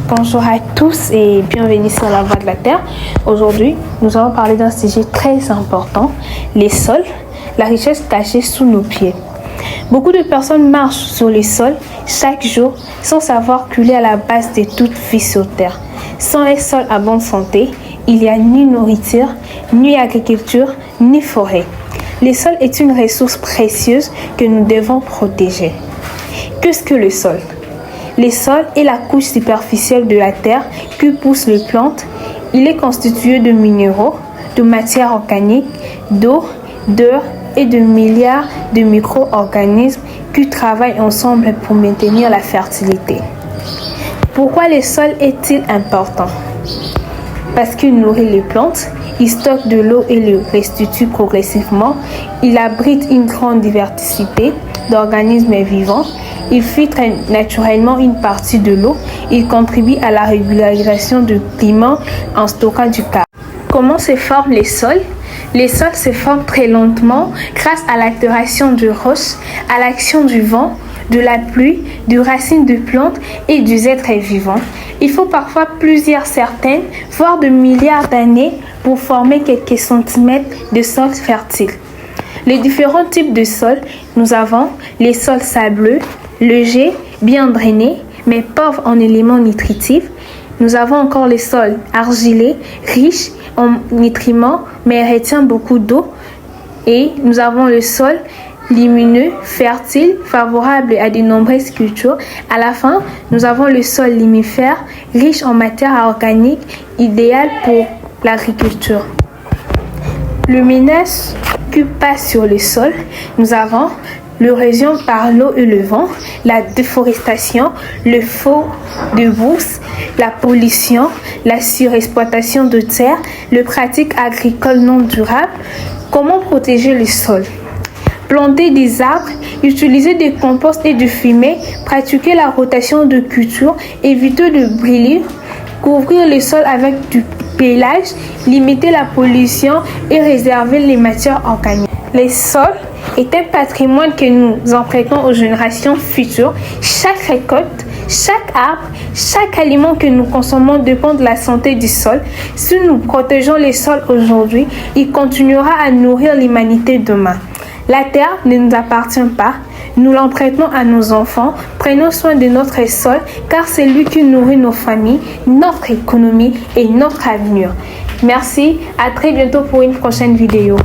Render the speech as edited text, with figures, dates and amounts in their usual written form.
Bonjour à tous et bienvenue sur la Voix de la Terre. Aujourd'hui, nous allons parler d'un sujet très important, les sols, la richesse cachée sous nos pieds. Beaucoup de personnes marchent sur les sols chaque jour sans savoir qu'il est à la base de toute vie sur Terre. Sans les sols à bonne santé, il n'y a ni nourriture, ni agriculture, ni forêt. Le sol est une ressource précieuse que nous devons protéger. Qu'est-ce que le sol ? Le sol est la couche superficielle de la terre qui pousse les plantes. Il est constitué de minéraux, de matières organiques, d'eau, d'air et de milliards de micro-organismes qui travaillent ensemble pour maintenir la fertilité. Pourquoi le sol est-il important ? Parce qu'il nourrit les plantes, il stocke de l'eau et le restitue progressivement, il abrite une grande diversité d'organismes vivants, il filtre naturellement une partie de l'eau, il contribue à la régularisation du climat en stockant du carbone. Comment se forment les sols ? Les sols se forment très lentement grâce à l'altération du roche, à l'action du vent, de la pluie, des racines de plantes et des êtres vivants. Il faut parfois plusieurs centaines, voire de milliards d'années pour former quelques centimètres de sol fertile. Les différents types de sols, nous avons les sols sableux, légers, bien drainés, mais pauvres en éléments nutritifs. Nous avons encore les sols argileux, riches en nutriments, mais retient beaucoup d'eau. Et nous avons le sol limoneux, fertile, favorable à de nombreuses cultures. À la fin, nous avons le sol limifère, riche en matière organique, idéal pour l'agriculture. Le ménage qui passe sur le sol, nous avons l'érosion par l'eau et le vent, la déforestation, le feu de brousse, la pollution, la surexploitation de terre, les pratiques agricoles non durables. Comment protéger le sol ? Planter des arbres, utiliser des composts et du fumier, pratiquer la rotation de culture, éviter de brûler, couvrir le sol avec du paillage, limiter la pollution et réserver les matières organiques. Les sols est un patrimoine que nous empruntons aux générations futures. Chaque récolte, chaque arbre, chaque aliment que nous consommons dépend de la santé du sol. Si nous protégeons les sols aujourd'hui, il continuera à nourrir l'humanité demain. La terre ne nous appartient pas, nous l'empruntons à nos enfants. Prenons soin de notre sol car c'est lui qui nourrit nos familles, notre économie et notre avenir. Merci, à très bientôt pour une prochaine vidéo.